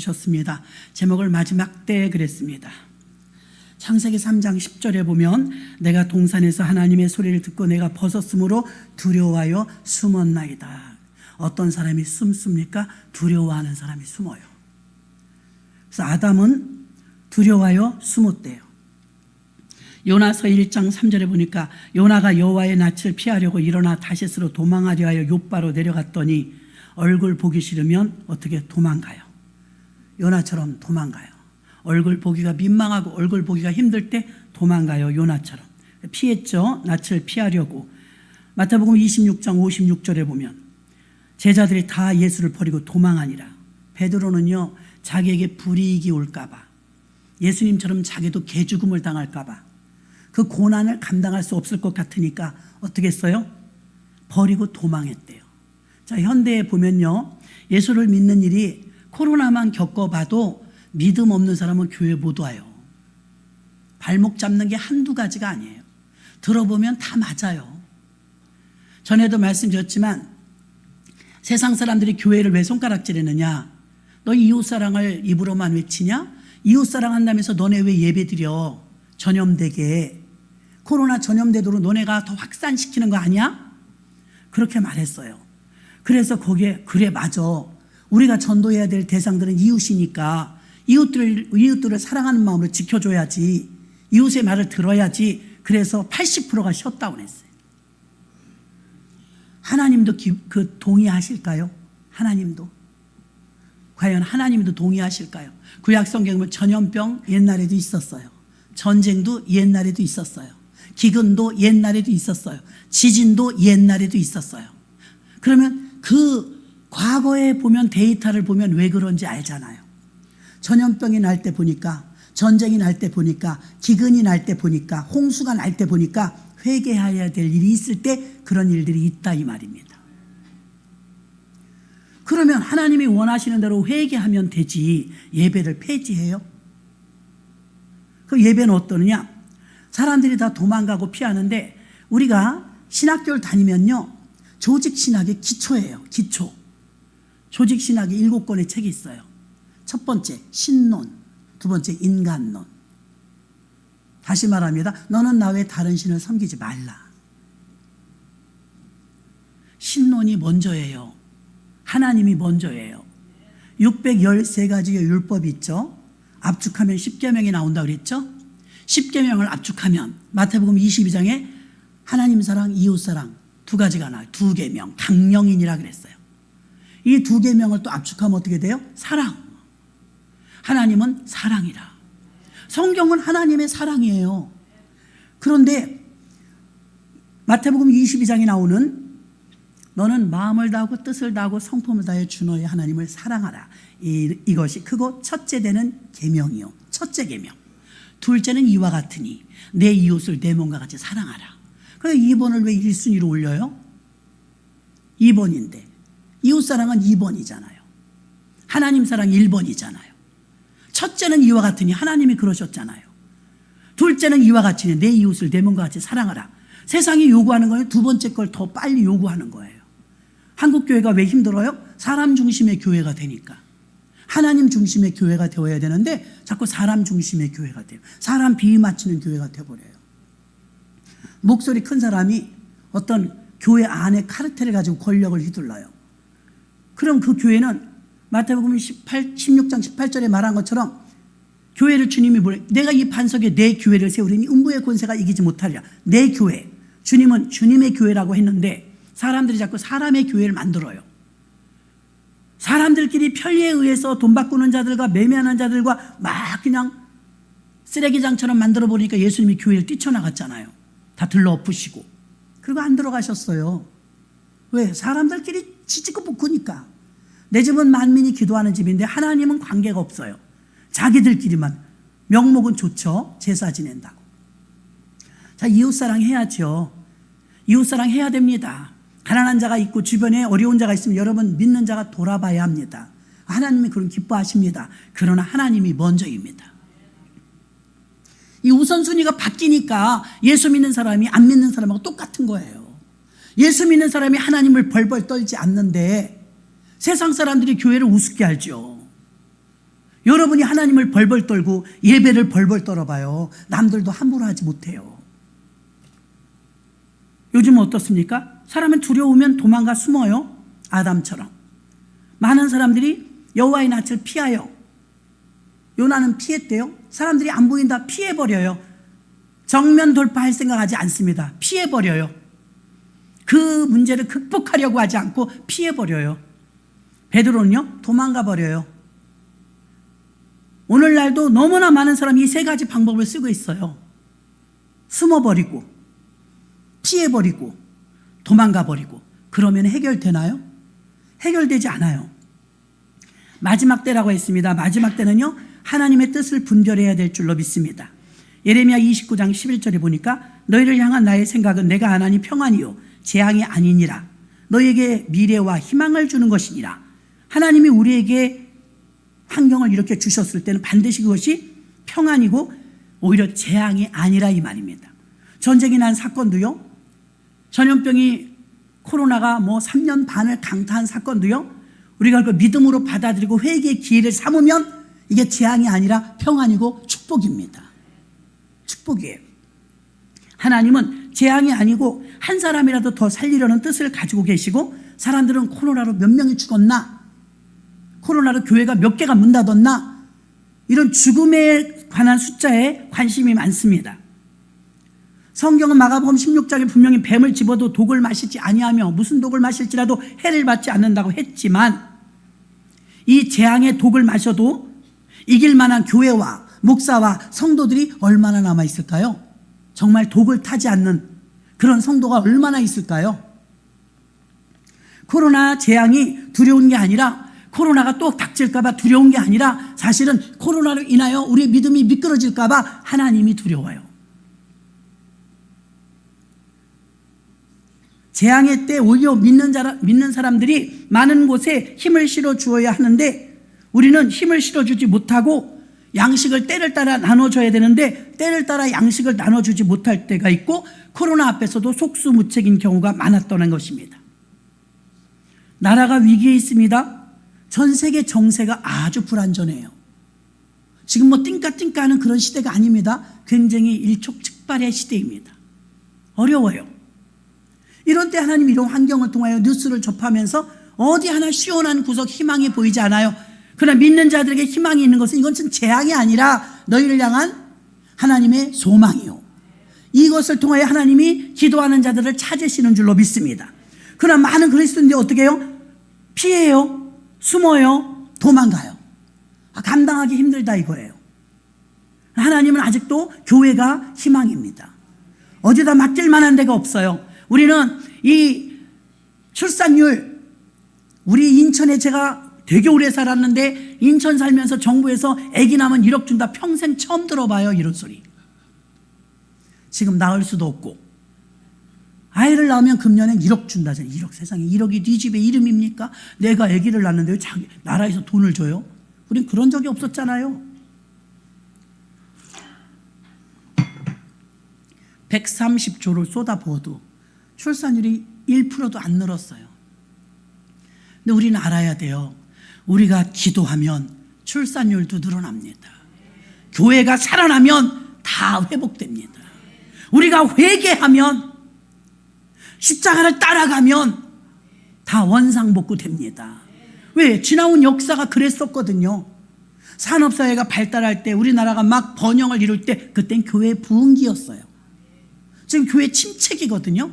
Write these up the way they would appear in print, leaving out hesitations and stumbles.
주셨습니다. 제목을 마지막 때 그랬습니다. 창세기 3장 10절에 보면 내가 동산에서 하나님의 소리를 듣고 내가 벗었으므로 두려워하여 숨었나이다. 어떤 사람이 숨습니까? 두려워하는 사람이 숨어요. 그래서 아담은 두려워하여 숨었대요. 요나서 1장 3절에 보니까 요나가 여호와의 낯을 피하려고 일어나 다시스로 도망하려 하여 욥바로 내려갔더니 얼굴 보기 싫으면 어떻게 도망가요? 요나처럼 도망가요. 얼굴 보기가 민망하고 얼굴 보기가 힘들 때 도망가요. 요나처럼 피했죠. 낯을 피하려고. 마태복음 26장 56절에 보면 제자들이 다 예수를 버리고 도망하니라. 베드로는요, 자기에게 불이익이 올까 봐, 예수님처럼 자기도 개죽음을 당할까 봐, 그 고난을 감당할 수 없을 것 같으니까 어떻게 했어요? 버리고 도망했대요. 자, 현대에 보면요, 예수를 믿는 일이 코로나만 겪어봐도 믿음 없는 사람은 교회 못 와요. 발목 잡는 게 한두 가지가 아니에요. 들어보면 다 맞아요. 전에도 말씀드렸지만 세상 사람들이 교회를 왜 손가락질했느냐? 너 이웃사랑을 입으로만 외치냐? 이웃사랑한다면서 너네 왜 예배드려? 전염되게. 코로나 전염되도록 너네가 더 확산시키는 거 아니야? 그렇게 말했어요. 그래서 거기에 그래 맞아. 우리가 전도해야 될 대상들은 이웃이니까 이웃들을 사랑하는 마음으로 지켜줘야지, 이웃의 말을 들어야지. 그래서 80%가 셧다운했어요. 하나님도 동의하실까요? 하나님도 과연 하나님도 동의하실까요? 구약 성경에 보면 전염병 옛날에도 있었어요. 전쟁도 옛날에도 있었어요. 기근도 옛날에도 있었어요. 지진도 옛날에도 있었어요. 그러면 그 과거에 보면 데이터를 보면 왜 그런지 알잖아요. 전염병이 날 때 보니까, 전쟁이 날 때 보니까, 기근이 날 때 보니까, 홍수가 날 때 보니까 회개해야 될 일이 있을 때 그런 일들이 있다 이 말입니다. 그러면 하나님이 원하시는 대로 회개하면 되지 예배를 폐지해요? 그 예배는 어떠느냐? 사람들이 다 도망가고 피하는데 우리가 신학교를 다니면요, 조직신학의 기초예요. 기초. 조직신학이 7권의 책이 있어요. 첫 번째 신론, 두 번째 인간론. 다시 말합니다. 너는 나 외 다른 신을 섬기지 말라. 신론이 먼저예요. 하나님이 먼저예요. 613가지의 율법이 있죠. 압축하면 10계명이 나온다고 그랬죠. 10계명을 압축하면 마태복음 22장에 하나님 사랑, 이웃 사랑 두 가지가 나와요. 2계명, 강령인이라 그랬어요. 이 2계명을 또 압축하면 어떻게 돼요? 사랑. 하나님은 사랑이라. 성경은 하나님의 사랑이에요. 그런데 마태복음 22장에 나오는 너는 마음을 다하고 뜻을 다하고 성품을 다해 주 너의 하나님을 사랑하라. 이것이 크고 첫째 되는 계명이요. 첫째 계명. 둘째는 이와 같으니 내 이웃을 내 몸과 같이 사랑하라. 그래서 2번을 왜 1순위로 올려요? 2번인데 이웃사랑은 2번이잖아요. 하나님 사랑 1번이잖아요. 첫째는 이와 같으니 하나님이 그러셨잖아요. 둘째는 이와 같으니 내 이웃을 내 몸과 같이 사랑하라. 세상이 요구하는 거예요. 두 번째 걸 더 빨리 요구하는 거예요. 한국교회가 왜 힘들어요? 사람 중심의 교회가 되니까. 하나님 중심의 교회가 되어야 되는데 자꾸 사람 중심의 교회가 돼요. 사람 비위 맞추는 교회가 되어버려요. 목소리 큰 사람이 어떤 교회 안에 카르텔을 가지고 권력을 휘둘러요. 그럼 그 교회는 마태복음 16장 18절에 말한 것처럼 교회를 주님이 내가 이 반석에 내 교회를 세우리니 음부의 권세가 이기지 못하리라. 내 교회. 주님은 주님의 교회라고 했는데 사람들이 자꾸 사람의 교회를 만들어요. 사람들끼리 편리에 의해서 돈 바꾸는 자들과 매매하는 자들과 막 그냥 쓰레기장처럼 만들어 버리니까 예수님이 교회를 뛰쳐나갔잖아요. 다 들러 엎으시고. 그리고 안 들어가셨어요. 왜? 사람들끼리 치치고 볶으니까. 내 집은 만민이 기도하는 집인데 하나님은 관계가 없어요. 자기들끼리만. 명목은 좋죠. 제사 지낸다고. 자, 이웃사랑 해야죠. 이웃사랑 해야 됩니다. 가난한 자가 있고 주변에 어려운 자가 있으면 여러분 믿는 자가 돌아봐야 합니다. 하나님이 그런 기뻐하십니다. 그러나 하나님이 먼저입니다. 이 우선순위가 바뀌니까 예수 믿는 사람이 안 믿는 사람하고 똑같은 거예요. 예수 믿는 사람이 하나님을 벌벌 떨지 않는데 세상 사람들이 교회를 우습게 알죠. 여러분이 하나님을 벌벌 떨고 예배를 벌벌 떨어봐요. 남들도 함부로 하지 못해요. 요즘은 어떻습니까? 사람은 두려우면 도망가 숨어요. 아담처럼. 많은 사람들이 여호와의 낯을 피하여 요나는 피했대요. 사람들이 안 보인다 피해버려요. 정면 돌파할 생각하지 않습니다. 피해버려요. 그 문제를 극복하려고 하지 않고 피해버려요. 베드로는요 도망가 버려요. 오늘날도 너무나 많은 사람이 이 세 가지 방법을 쓰고 있어요. 숨어버리고 피해버리고 도망가버리고. 그러면 해결되나요? 해결되지 않아요. 마지막 때라고 했습니다. 마지막 때는요 하나님의 뜻을 분별해야 될 줄로 믿습니다. 예레미야 29장 11절에 보니까 너희를 향한 나의 생각은 내가 하나니 평안이요 재앙이 아니니라. 너희에게 미래와 희망을 주는 것이니라. 하나님이 우리에게 환경을 이렇게 주셨을 때는 반드시 그것이 평안이고 오히려 재앙이 아니라 이 말입니다. 전쟁이 난 사건도요, 전염병이 코로나가 3년 반을 강타한 사건도요, 우리가 그 믿음으로 받아들이고 회개의 기회를 삼으면 이게 재앙이 아니라 평안이고 축복입니다. 축복이에요. 하나님은 재앙이 아니고 한 사람이라도 더 살리려는 뜻을 가지고 계시고, 사람들은 코로나로 몇 명이 죽었나, 코로나로 교회가 몇 개가 문 닫았나, 이런 죽음에 관한 숫자에 관심이 많습니다. 성경은 마가복음 16장에 분명히 뱀을 집어도 독을 마시지 아니하며 무슨 독을 마실지라도 해를 받지 않는다고 했지만, 이 재앙의 독을 마셔도 이길 만한 교회와 목사와 성도들이 얼마나 남아 있을까요? 정말 독을 타지 않는 그런 성도가 얼마나 있을까요? 코로나 재앙이 두려운 게 아니라, 코로나가 또 닥칠까봐 두려운 게 아니라, 사실은 코로나로 인하여 우리의 믿음이 미끄러질까봐 하나님이 두려워요. 재앙의 때 오히려 믿는 사람들이 많은 곳에 힘을 실어 주어야 하는데, 우리는 힘을 실어주지 못하고 양식을 때를 따라 나눠줘야 되는데 때를 따라 양식을 나눠주지 못할 때가 있고, 코로나 앞에서도 속수무책인 경우가 많았다는 것입니다. 나라가 위기에 있습니다. 전 세계 정세가 아주 불안전해요. 지금 띵까띵까 하는 그런 시대가 아닙니다. 굉장히 일촉즉발의 시대입니다. 어려워요. 이런 때 하나님 이런 환경을 통하여 뉴스를 접하면서 어디 하나 시원한 구석 희망이 보이지 않아요. 그러나 믿는 자들에게 희망이 있는 것은 이것은 재앙이 아니라 너희를 향한 하나님의 소망이요, 이것을 통하여 하나님이 기도하는 자들을 찾으시는 줄로 믿습니다. 그러나 많은 그리스도인들이 어떻게 해요? 피해요, 숨어요, 도망가요. 감당하기 힘들다 이거예요. 하나님은 아직도 교회가 희망입니다. 어디다 맡길 만한 데가 없어요. 우리는 이 출산율, 우리 인천에 제가 되게 오래 살았는데, 인천 살면서 정부에서 아기 낳으면 1억 준다, 평생 처음 들어봐요 이런 소리. 지금 낳을 수도 없고, 아이를 낳으면 금년엔 1억 준다잖아요. 1억, 세상에 1억이 네 집의 이름입니까? 내가 아기를 낳는데 왜 자기 나라에서 돈을 줘요? 우린 그런 적이 없었잖아요. 130조를 쏟아부어도 출산율이 1%도 안 늘었어요. 근데 우리는 알아야 돼요. 우리가 기도하면 출산율도 늘어납니다. 교회가 살아나면 다 회복됩니다. 우리가 회개하면, 십자가를 따라가면 다 원상복구됩니다. 왜? 지나온 역사가 그랬었거든요. 산업사회가 발달할 때, 우리나라가 막 번영을 이룰 때, 그땐 교회 부흥기였어요. 지금 교회 침체기거든요.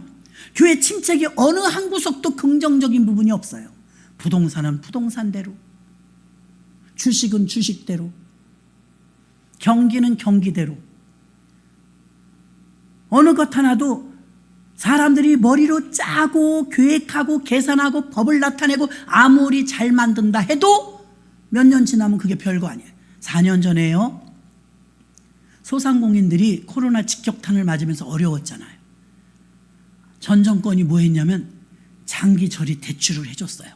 교회 침체기 어느 한 구석도 긍정적인 부분이 없어요. 부동산은 부동산대로, 주식은 주식대로, 경기는 경기대로, 어느 것 하나도 사람들이 머리로 짜고 계획하고 계산하고 법을 나타내고 아무리 잘 만든다 해도 몇 년 지나면 그게 별거 아니에요. 4년 전에요, 소상공인들이 코로나 직격탄을 맞으면서 어려웠잖아요. 전 정권이 뭐 했냐면 장기 처리 대출을 해줬어요.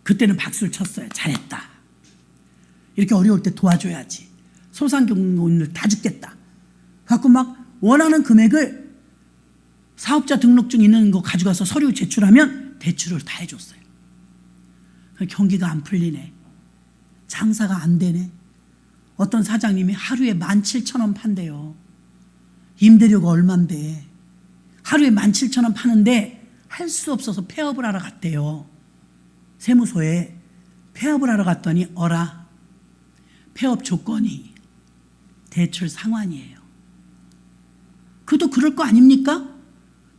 그때는 박수를 쳤어요. 잘했다. 이렇게 어려울 때 도와줘야지. 소상공인들 다 죽겠다. 갖고 막 원하는 금액을 사업자 등록증 있는 거 가져가서 서류 제출하면 대출을 다 해줬어요. 경기가 안 풀리네, 장사가 안 되네, 어떤 사장님이 하루에 17,000원 판대요. 임대료가 얼만데 하루에 17,000원 파는데 할 수 없어서 폐업을 하러 갔대요. 세무소에 폐업을 하러 갔더니 폐업 조건이 대출 상환이에요. 그도 그럴 거 아닙니까?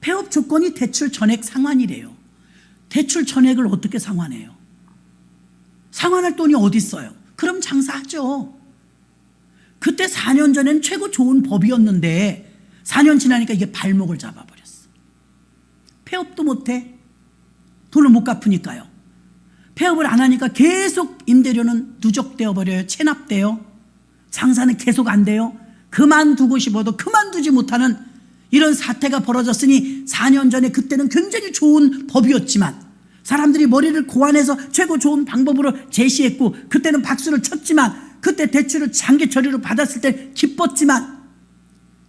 폐업 조건이 대출 전액 상환이래요. 대출 전액을 어떻게 상환해요? 상환할 돈이 어디 있어요? 그럼 장사하죠. 그때 4년 전엔 최고 좋은 법이었는데 4년 지나니까 이게 발목을 잡아버렸어. 폐업도 못해. 돈을 못 갚으니까요. 폐업을 안 하니까 계속 임대료는 누적되어 버려요. 체납돼요. 장사는 계속 안 돼요. 그만두고 싶어도 그만두지 못하는 이런 사태가 벌어졌으니 4년 전에 그때는 굉장히 좋은 법이었지만 사람들이 머리를 고안해서 최고 좋은 방법으로 제시했고 그때는 박수를 쳤지만 그때 대출을 장기 처리로 받았을 때 기뻤지만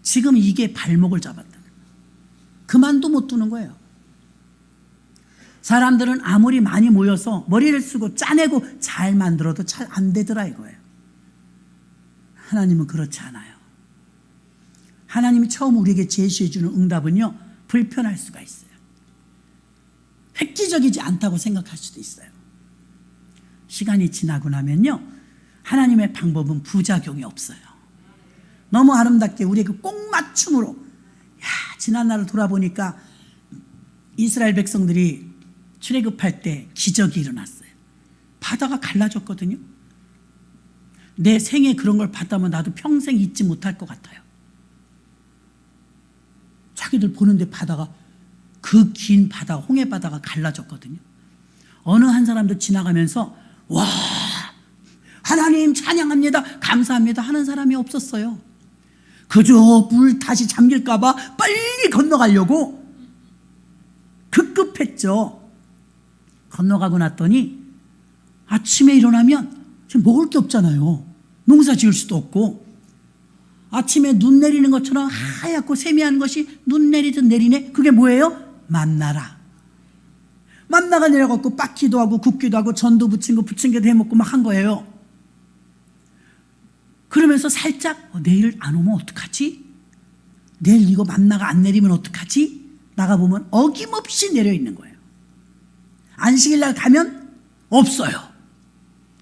지금 이게 발목을 잡았다. 그만도 못 두는 거예요. 사람들은 아무리 많이 모여서 머리를 쓰고 짜내고 잘 만들어도 잘 안 되더라 이거예요. 하나님은 그렇지 않아요. 하나님이 처음 우리에게 제시해 주는 응답은요, 불편할 수가 있어요. 획기적이지 않다고 생각할 수도 있어요. 시간이 지나고 나면요, 하나님의 방법은 부작용이 없어요. 너무 아름답게 우리에게 꼭 맞춤으로, 지난 날을 돌아보니까 이스라엘 백성들이 출애굽할 때 기적이 일어났어요. 바다가 갈라졌거든요. 내 생에 그런 걸 봤다면 나도 평생 잊지 못할 것 같아요. 자기들 보는데 바다가, 그 긴 바다, 홍해 바다가 갈라졌거든요. 어느 한 사람도 지나가면서 와, 하나님 찬양합니다, 감사합니다 하는 사람이 없었어요. 그저 물 다시 잠길까 봐 빨리 건너가려고 급급했죠. 건너가고 났더니 아침에 일어나면 지금 먹을 게 없잖아요. 농사 지을 수도 없고 아침에 눈 내리는 것처럼 하얗고 세미한 것이 눈 내리듯 내리네. 그게 뭐예요? 만나라. 만나가 내려갖고 빻기도 하고 굽기도 하고 전도 부친 거 부친 게도 해먹고 막 한 거예요. 그러면서 살짝 내일 안 오면 어떡하지? 내일 이거 만나가 안 내리면 어떡하지? 나가보면 어김없이 내려있는 거예요. 안식일 날 가면 없어요.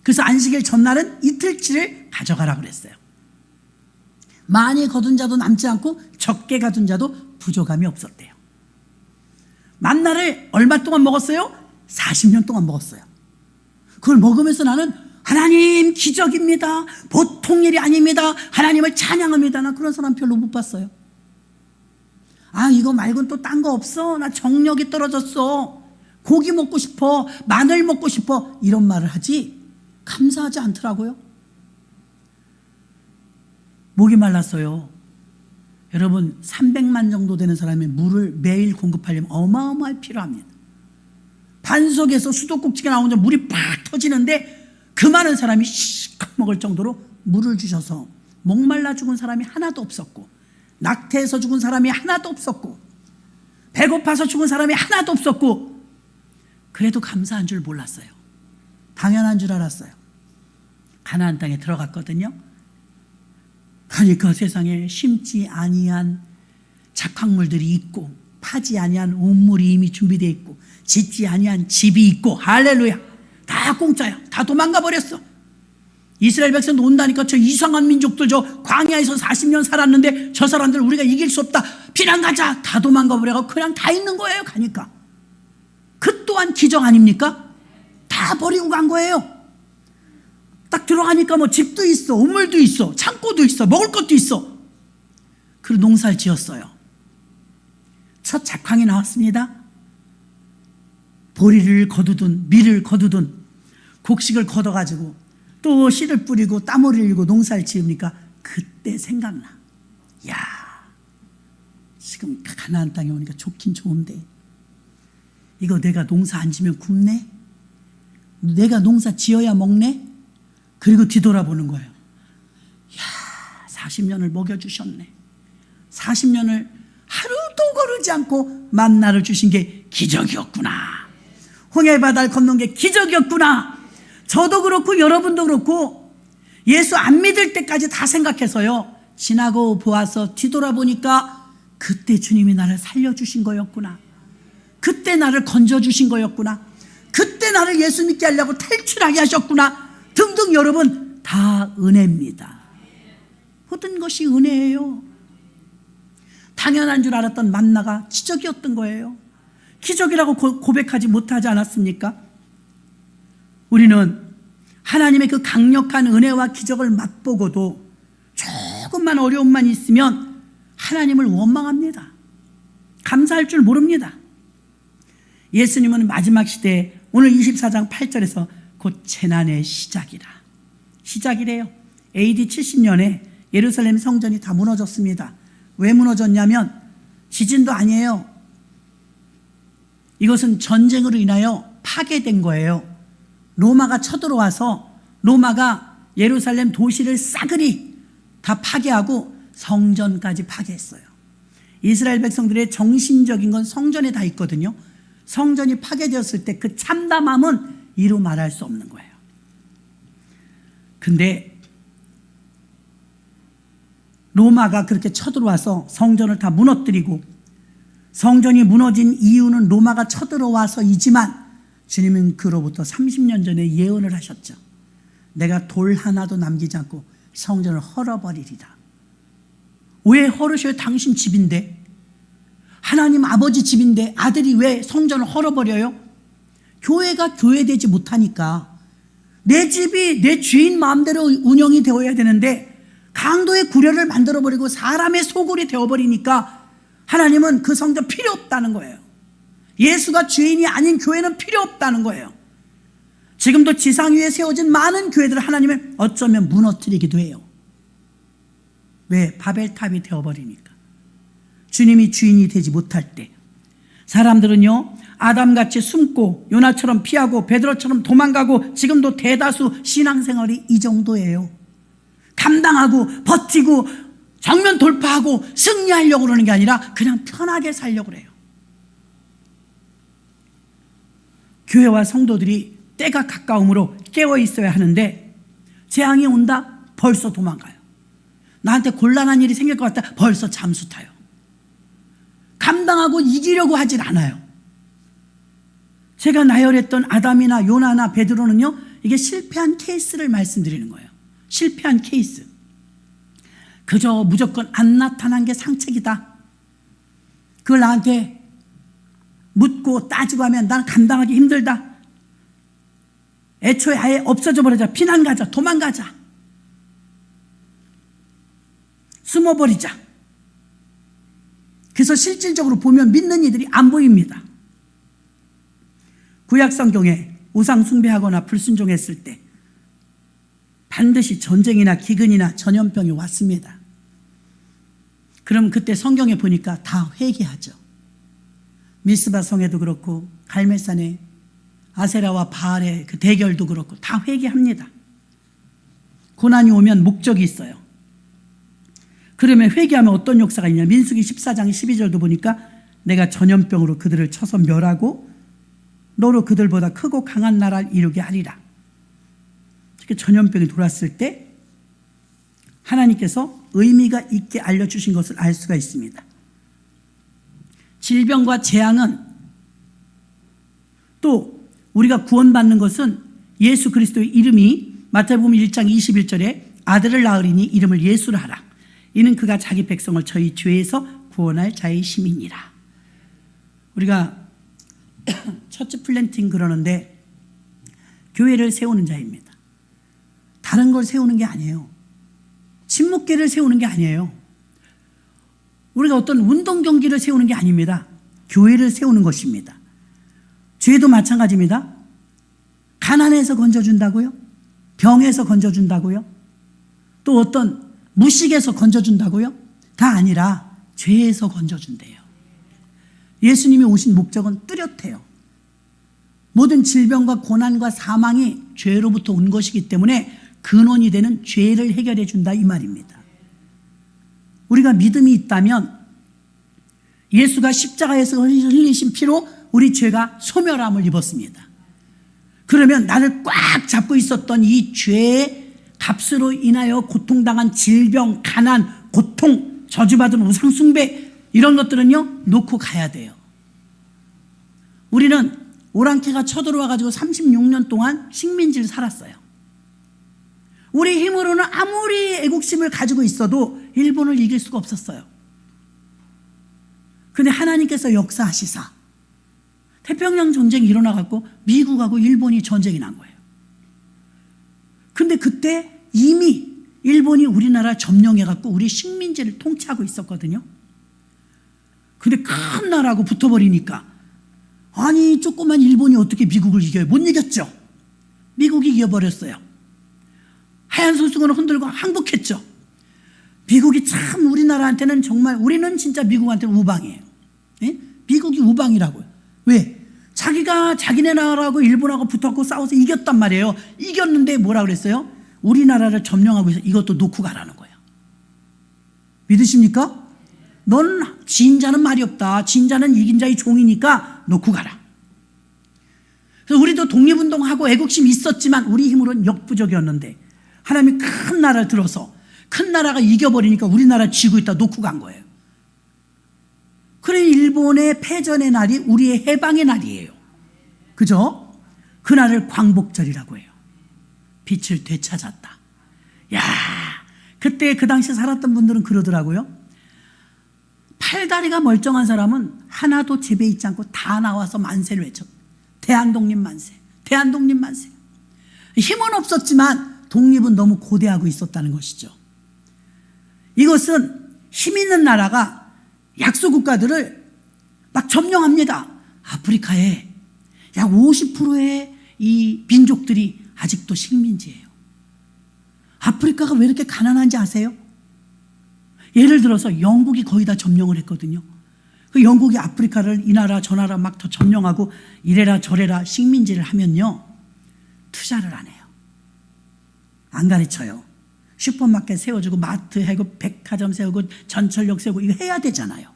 그래서 안식일 전날은 이틀치를 가져가라고 그랬어요. 많이 거둔 자도 남지 않고 적게 거둔 자도 부족함이 없었대요. 만나를 얼마 동안 먹었어요? 40년 동안 먹었어요. 그걸 먹으면서 나는 하나님 기적입니다, 보통 일이 아닙니다, 하나님을 찬양합니다. 나 그런 사람 별로 못 봤어요. 이거 말고는 또 딴 거 없어? 나 정력이 떨어졌어, 고기 먹고 싶어, 마늘 먹고 싶어, 이런 말을 하지 감사하지 않더라고요. 목이 말랐어요. 여러분, 300만 정도 되는 사람이 물을 매일 공급하려면 어마어마할 필요합니다. 반석에서 수도꼭지가 나오면 물이 팍 터지는데 그 많은 사람이 시커 먹을 정도로 물을 주셔서 목말라 죽은 사람이 하나도 없었고, 낙태해서 죽은 사람이 하나도 없었고, 배고파서 죽은 사람이 하나도 없었고, 그래도 감사한 줄 몰랐어요. 당연한 줄 알았어요. 가나안 땅에 들어갔거든요. 그러니까 세상에 심지 아니한 작황물들이 있고, 파지 아니한 온물이 이미 준비되어 있고, 짓지 아니한 집이 있고, 할렐루야, 다 공짜야. 다 도망가 버렸어. 이스라엘 백성도 온다니까 저 이상한 민족들 저 광야에서 40년 살았는데 저 사람들 우리가 이길 수 없다, 피난 가자. 다 도망가 버려서 그냥 다 있는 거예요. 가니까 그 또한 기적 아닙니까? 다 버리고 간 거예요. 딱 들어가니까 뭐 집도 있어, 우물도 있어, 창고도 있어, 먹을 것도 있어. 그리고 농사를 지었어요. 첫 작황이 나왔습니다. 보리를 거두든 밀을 거두든 곡식을 걷어가지고 또 씨를 뿌리고 땀을 흘리고 농사를 지으니까 그때 생각나. 야, 지금 가나안 땅에 오니까 좋긴 좋은데 이거 내가 농사 안 지면 굶네? 내가 농사 지어야 먹네? 그리고 뒤돌아보는 거예요. 야, 40년을 먹여주셨네. 40년을 하루도 거르지 않고 만나를 주신 게 기적이었구나. 홍해 바다를 건넌 게 기적이었구나. 저도 그렇고 여러분도 그렇고 예수 안 믿을 때까지 다 생각해서요, 지나고 보아서 뒤돌아보니까 그때 주님이 나를 살려주신 거였구나, 그때 나를 건져주신 거였구나, 그때 나를 예수 믿게 하려고 탈출하게 하셨구나 등등. 여러분, 다 은혜입니다. 모든 것이 은혜예요. 당연한 줄 알았던 만나가 기적이었던 거예요. 기적이라고 고백하지 못하지 않았습니까? 우리는 하나님의 그 강력한 은혜와 기적을 맛보고도 조금만 어려움만 있으면 하나님을 원망합니다. 감사할 줄 모릅니다. 예수님은 마지막 시대에 오늘 24장 8절에서 곧 재난의 시작이래요. AD 70년에 예루살렘 성전이 다 무너졌습니다. 왜 무너졌냐면 지진도 아니에요. 이것은 전쟁으로 인하여 파괴된 거예요. 로마가 쳐들어와서 로마가 예루살렘 도시를 싸그리 다 파괴하고 성전까지 파괴했어요. 이스라엘 백성들의 정신적인 건 성전에 다 있거든요. 성전이 파괴되었을 때 그 참담함은 이루 말할 수 없는 거예요. 근데 로마가 그렇게 쳐들어와서 성전을 다 무너뜨리고, 성전이 무너진 이유는 로마가 쳐들어와서이지만 주님은 그로부터 30년 전에 예언을 하셨죠. 내가 돌 하나도 남기지 않고 성전을 헐어버리리라. 왜 헐으셔요? 당신 집인데, 하나님 아버지 집인데 아들이 왜 성전을 헐어버려요? 교회가 교회되지 못하니까. 내 집이 내 주인 마음대로 운영이 되어야 되는데 강도의 구려를 만들어버리고 사람의 소굴이 되어버리니까 하나님은 그 성전 필요 없다는 거예요. 예수가 주인이 아닌 교회는 필요 없다는 거예요. 지금도 지상 위에 세워진 많은 교회들을 하나님은 어쩌면 무너뜨리기도 해요. 왜? 바벨탑이 되어버리니까. 주님이 주인이 되지 못할 때 사람들은요, 아담같이 숨고 요나처럼 피하고 베드로처럼 도망가고, 지금도 대다수 신앙생활이 이 정도예요. 감당하고 버티고 정면 돌파하고 승리하려고 그러는 게 아니라 그냥 편하게 살려고 그래요. 교회와 성도들이 때가 가까움으로 깨어 있어야 하는데 재앙이 온다? 벌써 도망가요. 나한테 곤란한 일이 생길 것 같다? 벌써 잠수 타요. 감당하고 이기려고 하질 않아요. 제가 나열했던 아담이나 요나나 베드로는요, 이게 실패한 케이스를 말씀드리는 거예요. 실패한 케이스. 그저 무조건 안 나타난 게 상책이다, 그걸 나한테 묻고 따지고 하면 난 감당하기 힘들다, 애초에 아예 없어져 버리자, 피난 가자, 도망가자, 숨어버리자. 그래서 실질적으로 보면 믿는 이들이 안 보입니다. 구약 성경에 우상 숭배하거나 불순종했을 때 반드시 전쟁이나 기근이나 전염병이 왔습니다. 그럼 그때 성경에 보니까 다 회개하죠. 미스바 성에도 그렇고 갈멜산의 아세라와 바알의 그 대결도 그렇고 다 회개합니다. 고난이 오면 목적이 있어요. 그러면 회개하면 어떤 역사가 있냐? 민수기 14장 12절도 보니까 내가 전염병으로 그들을 쳐서 멸하고 너로 그들보다 크고 강한 나라를 이루게 하리라. 이렇게 전염병이 돌았을 때 하나님께서 의미가 있게 알려주신 것을 알 수가 있습니다. 질병과 재앙은, 또 우리가 구원받는 것은 예수 그리스도의 이름이 마태복음 1장 21절에 아들을 낳으리니 이름을 예수라 하라. 이는 그가 자기 백성을 저희 죄에서 구원할 자의 심이니라. 우리가 처치 플랜팅 그러는데 교회를 세우는 자입니다. 다른 걸 세우는 게 아니에요. 친목계를 세우는 게 아니에요. 우리가 어떤 운동 경기를 세우는 게 아닙니다. 교회를 세우는 것입니다. 죄도 마찬가지입니다. 가난해서 건져준다고요? 병에서 건져준다고요? 또 어떤 무식에서 건져준다고요? 다 아니라 죄에서 건져준대요. 예수님이 오신 목적은 뚜렷해요. 모든 질병과 고난과 사망이 죄로부터 온 것이기 때문에 근원이 되는 죄를 해결해 준다, 이 말입니다. 우리가 믿음이 있다면 예수가 십자가에서 흘리신 피로 우리 죄가 소멸함을 입었습니다. 그러면 나를 꽉 잡고 있었던 이 죄의 값으로 인하여 고통당한 질병, 가난, 고통, 저주받은 우상숭배 이런 것들은요 놓고 가야 돼요. 우리는 오랑캐가 쳐들어와가지고 36년 동안 식민지를 살았어요. 우리 힘으로는 아무리 애국심을 가지고 있어도 일본을 이길 수가 없었어요. 근데 하나님께서 역사하시사 태평양 전쟁이 일어나갖고 미국하고 일본이 전쟁이 난 거예요. 근데 그때 이미 일본이 우리나라 점령해갖고 우리 식민지를 통치하고 있었거든요. 근데 큰 나라하고 붙어버리니까 아니 조그만 일본이 어떻게 미국을 이겨요? 못 이겼죠. 미국이 이겨버렸어요. 하얀 손수건을 흔들고 항복했죠. 미국이 참 우리나라한테는 정말 우리는 진짜 미국한테는 우방이에요. 예? 미국이 우방이라고요. 왜? 자기가 자기네 나라하고 일본하고 붙었고 싸워서 이겼단 말이에요. 이겼는데 뭐라 그랬어요? 우리나라를 점령하고 있어. 이것도 놓고 가라는 거예요. 믿으십니까? 넌 진 자는 말이 없다. 진 자는 이긴 자의 종이니까 놓고 가라. 그래서 우리도 독립운동하고 애국심이 있었지만 우리 힘으로는 역부족이었는데 하나님이 큰 나라를 들어서 큰 나라가 이겨버리니까 우리나라 쥐고 있다 놓고 간 거예요. 그래 일본의 패전의 날이 우리의 해방의 날이에요. 그죠? 그날을 광복절이라고 해요. 빛을 되찾았다. 야, 그때 그 당시 살았던 분들은 그러더라고요. 팔다리가 멀쩡한 사람은 하나도 집에 있지 않고 다 나와서 만세를 외쳐. 대한독립 만세, 대한독립 만세. 힘은 없었지만 독립은 너무 고대하고 있었다는 것이죠. 이것은 힘 있는 나라가 약소 국가들을 막 점령합니다. 아프리카에 약 50%의 이 민족들이 아직도 식민지예요. 아프리카가 왜 이렇게 가난한지 아세요? 예를 들어서 영국이 거의 다 점령을 했거든요. 그 영국이 아프리카를 이 나라 저 나라 막 더 점령하고 이래라 저래라 식민지를 하면요 투자를 안 해요. 안 가르쳐요. 슈퍼마켓 세워주고 마트 해고 백화점 세우고 전철역 세우고 이거 해야 되잖아요.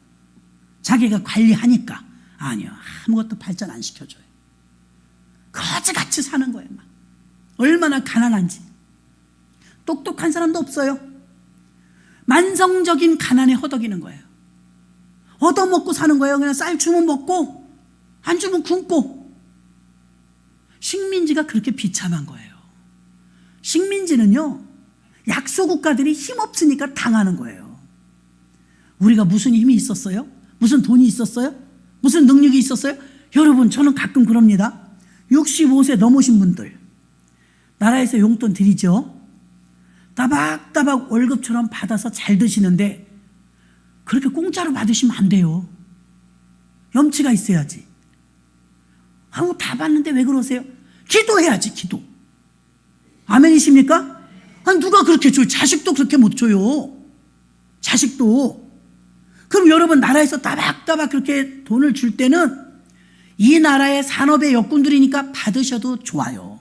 자기가 관리하니까. 아니요, 아무것도 발전 안 시켜줘요. 거지같이 사는 거예요. 막. 얼마나 가난한지. 똑똑한 사람도 없어요. 만성적인 가난에 허덕이는 거예요. 얻어먹고 사는 거예요. 그냥 쌀 주면 먹고 안 주면 굶고. 식민지가 그렇게 비참한 거예요. 식민지는요 약소 국가들이 힘없으니까 당하는 거예요. 우리가 무슨 힘이 있었어요? 무슨 돈이 있었어요? 무슨 능력이 있었어요? 여러분 저는 가끔 그럽니다. 65세 넘으신 분들 나라에서 용돈 드리죠. 따박따박 월급처럼 받아서 잘 드시는데 그렇게 공짜로 받으시면 안 돼요. 염치가 있어야지. 아우 다 받는데 왜 그러세요? 기도해야지. 기도. 아멘이십니까? 아니 누가 그렇게 줘요? 자식도 그렇게 못 줘요. 자식도. 그럼 여러분 나라에서 따박따박 그렇게 돈을 줄 때는 이 나라의 산업의 역군들이니까 받으셔도 좋아요.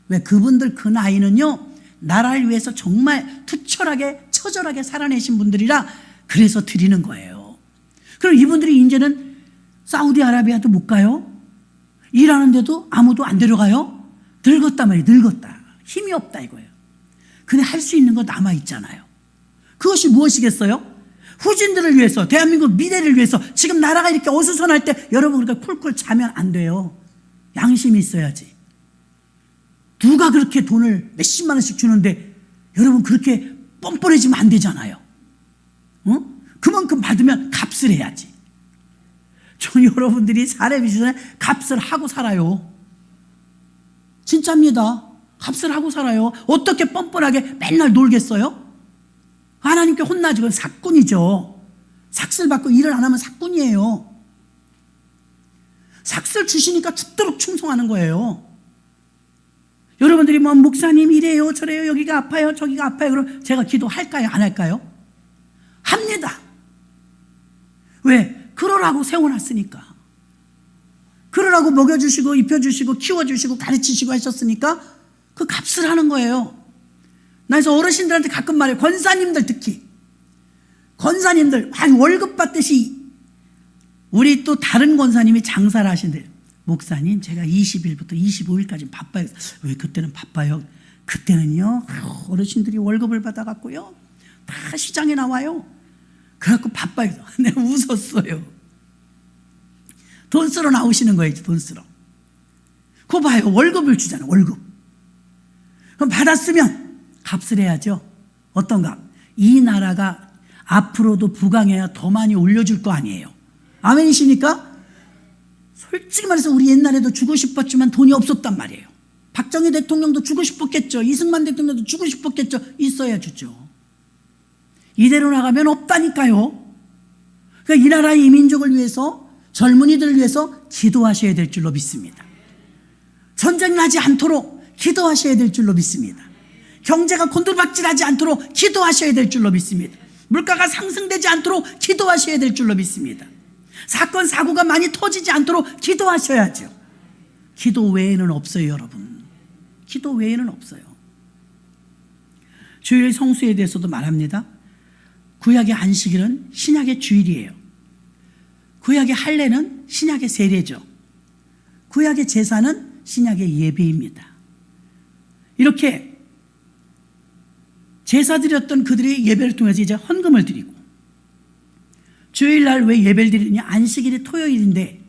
왜? 그분들 그 나이는요 나라를 위해서 정말 투철하게 처절하게 살아내신 분들이라 그래서 드리는 거예요. 그럼 이분들이 이제는 사우디아라비아도 못 가요? 일하는데도 아무도 안 데려가요? 늙었단 말이에요. 늙었다. 힘이 없다 이거예요. 근데 할 수 있는 거 남아있잖아요. 그것이 무엇이겠어요? 후진들을 위해서, 대한민국 미래를 위해서 지금 나라가 이렇게 어수선할 때 여러분 그렇게 쿨쿨 자면 안 돼요. 양심이 있어야지. 누가 그렇게 돈을 몇십만 원씩 주는데 여러분 그렇게 뻔뻔해지면 안 되잖아요. 그만큼 받으면 값을 해야지. 저 여러분들이 사람이 전에 값을 하고 살아요. 진짜입니다. 값을 하고 살아요. 어떻게 뻔뻔하게 맨날 놀겠어요? 하나님께 혼나지. 그건 삭군이죠. 삭슬 받고 일을 안 하면 삭군이에요. 삭슬 주시니까 죽도록 충성하는 거예요. 여러분들이 뭐 목사님 이래요 저래요 여기가 아파요 저기가 아파요 그럼 제가 기도할까요 안 할까요? 합니다. 왜? 그러라고 세워놨으니까. 그러라고 먹여주시고 입혀주시고 키워주시고 가르치시고 하셨으니까 그 값을 하는 거예요. 나 그래서 어르신들한테 가끔 말해요. 권사님들 특히 권사님들 월급 받듯이 우리 또 다른 권사님이 장사를 하신대요. 목사님 제가 20일부터 25일까지 바빠요. 왜 그때는 바빠요? 그때는요, 어르신들이 월급을 받아갖고요, 다 시장에 나와요. 그래갖고 바빠요. 내가 웃었어요. 돈 쓰러 나오시는 거예요, 돈 쓰러. 그거 봐요. 월급을 주잖아, 월급. 그럼 받았으면 값을 해야죠. 어떤 값? 이 나라가 앞으로도 부강해야 더 많이 올려줄 거 아니에요. 아멘이십니까? 솔직히 말해서 우리 옛날에도 주고 싶었지만 돈이 없었단 말이에요. 박정희 대통령도 주고 싶었겠죠. 이승만 대통령도 주고 싶었겠죠. 있어야 주죠. 이대로 나가면 없다니까요. 그러니까 이 나라의 이 민족을 위해서, 젊은이들을 위해서 기도하셔야 될 줄로 믿습니다. 전쟁 나지 않도록 기도하셔야 될 줄로 믿습니다. 경제가 곤두박질하지 않도록 기도하셔야 될 줄로 믿습니다. 물가가 상승되지 않도록 기도하셔야 될 줄로 믿습니다. 사건 사고가 많이 터지지 않도록 기도하셔야죠. 기도 외에는 없어요, 여러분. 기도 외에는 없어요. 주일 성수에 대해서도 말합니다. 구약의 안식일은 신약의 주일이에요. 구약의 할례는 신약의 세례죠. 구약의 제사는 신약의 예배입니다. 이렇게 제사 드렸던 그들의 예배를 통해서 이제 헌금을 드리고, 주일날 왜 예배를 드리느냐? 안식일이 토요일인데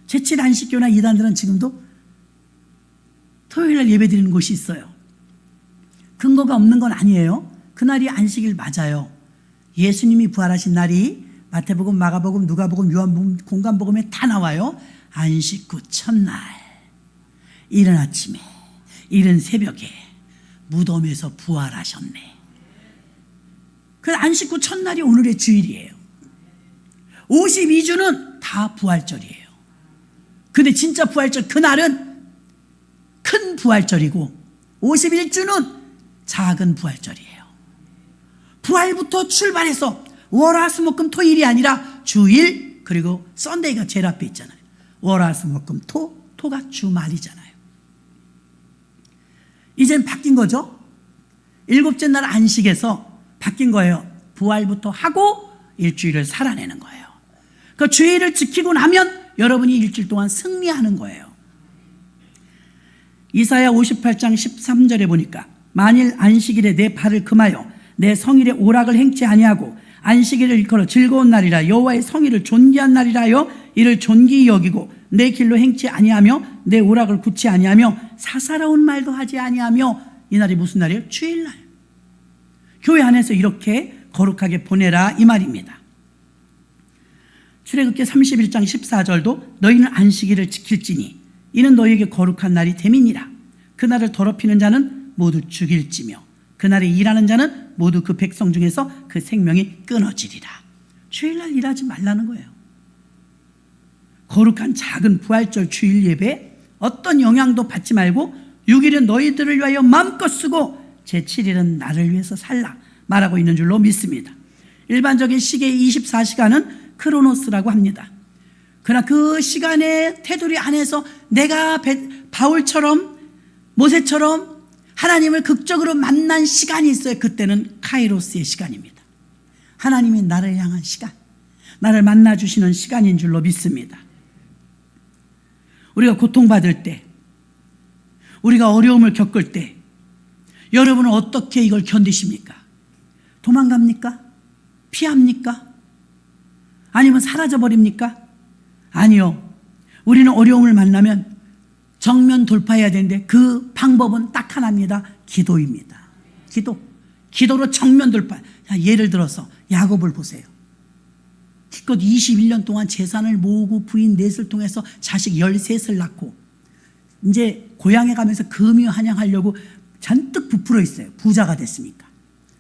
제칠 안식교나 이단들은 지금도 토요일날 예배 드리는 곳이 있어요. 근거가 없는 건 아니에요. 그날이 안식일 맞아요. 예수님이 부활하신 날이 마태복음, 마가복음, 누가복음, 요한복음, 공관복음에 다 나와요. 안식 후 첫날, 이른 아침에, 이른 새벽에 무덤에서 부활하셨네. 그 안식 후 첫날이 오늘의 주일이에요. 52주는 다 부활절이에요. 근데 진짜 부활절 그날은 큰 부활절이고, 51주는 작은 부활절이에요. 부활부터 출발해서 월화수목금 토일이 아니라 주일, 그리고 썬데이가 제일 앞에 있잖아요. 월화수목금 토가 주말이잖아요. 이젠 바뀐 거죠. 일곱째 날 안식에서 바뀐 거예요. 부활부터 하고 일주일을 살아내는 거예요. 그 주일을 지키고 나면 여러분이 일주일 동안 승리하는 거예요. 이사야 58장 13절에 보니까 만일 안식일에 내 발을 금하여 내 성일에 오락을 행치 아니하고 안식일을 일컬어 즐거운 날이라 여호와의 성일을 존귀한 날이라 하여 이를 존귀히 여기고 내 길로 행치 아니하며 내 오락을 굳지 아니하며 사사로운 말도 하지 아니하며, 이 날이 무슨 날이에요? 주일날. 교회 안에서 이렇게 거룩하게 보내라, 이 말입니다. 출애굽기 31장 14절도 너희는 안식일을 지킬지니 이는 너희에게 거룩한 날이 됨이니라. 그날을 더럽히는 자는 모두 죽일지며 그날에 일하는 자는 모두 그 백성 중에서 그 생명이 끊어지리라. 주일날 일하지 말라는 거예요. 거룩한 작은 부활절 주일 예배 어떤 영향도 받지 말고 6일은 너희들을 위하여 마음껏 쓰고 제7일은 나를 위해서 살라 말하고 있는 줄로 믿습니다. 일반적인 시계의 24시간은 크로노스라고 합니다. 그러나 그 시간의 테두리 안에서 내가 바울처럼 모세처럼 하나님을 극적으로 만난 시간이 있어요. 그때는 카이로스의 시간입니다. 하나님이 나를 향한 시간, 나를 만나주시는 시간인 줄로 믿습니다. 우리가 고통받을 때, 우리가 어려움을 겪을 때 여러분은 어떻게 이걸 견디십니까? 도망갑니까? 피합니까? 아니면 사라져버립니까? 아니요. 우리는 어려움을 만나면 정면 돌파해야 되는데 그 방법은 딱 하나입니다. 기도입니다. 기도로 정면 돌파. 예를 들어서 야곱을 보세요. 기껏 21년 동안 재산을 모으고 부인 넷을 통해서 자식 13을 낳고 이제 고향에 가면서 금유한양하려고 잔뜩 부풀어 있어요. 부자가 됐으니까.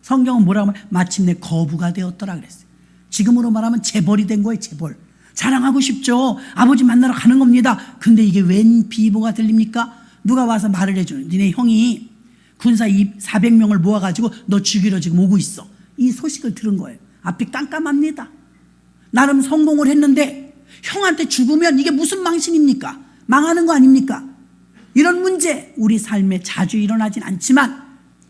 성경은 뭐라고 하면 마침내 거부가 되었더라 그랬어요. 지금으로 말하면 재벌이 된 거예요. 재벌. 자랑하고 싶죠. 아버지 만나러 가는 겁니다. 근데 이게 웬 비보가 들립니까? 누가 와서 말을 해주는, 니네 형이 군사 400명을 모아가지고 너 죽이러 지금 오고 있어. 이 소식을 들은 거예요. 앞이 깜깜합니다. 나름 성공을 했는데 형한테 죽으면 이게 무슨 망신입니까? 망하는 거 아닙니까? 이런 문제 우리 삶에 자주 일어나진 않지만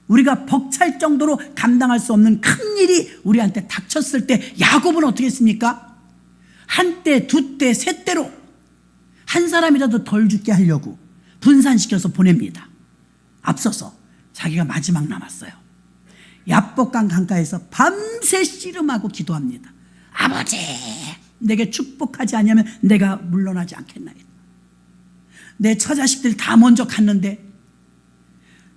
우리가 벅찰 정도로 감당할 수 없는 큰 일이 우리한테 닥쳤을 때 야곱은 어떻게 했습니까? 한 때, 두 때, 세 때로 한 사람이라도 덜 죽게 하려고 분산시켜서 보냅니다. 앞서서 자기가 마지막 남았어요. 야복강 강가에서 밤새 씨름하고 기도합니다. 아버지, 내게 축복하지 않으면 내가 물러나지 않겠나이다. 내 처자식들 다 먼저 갔는데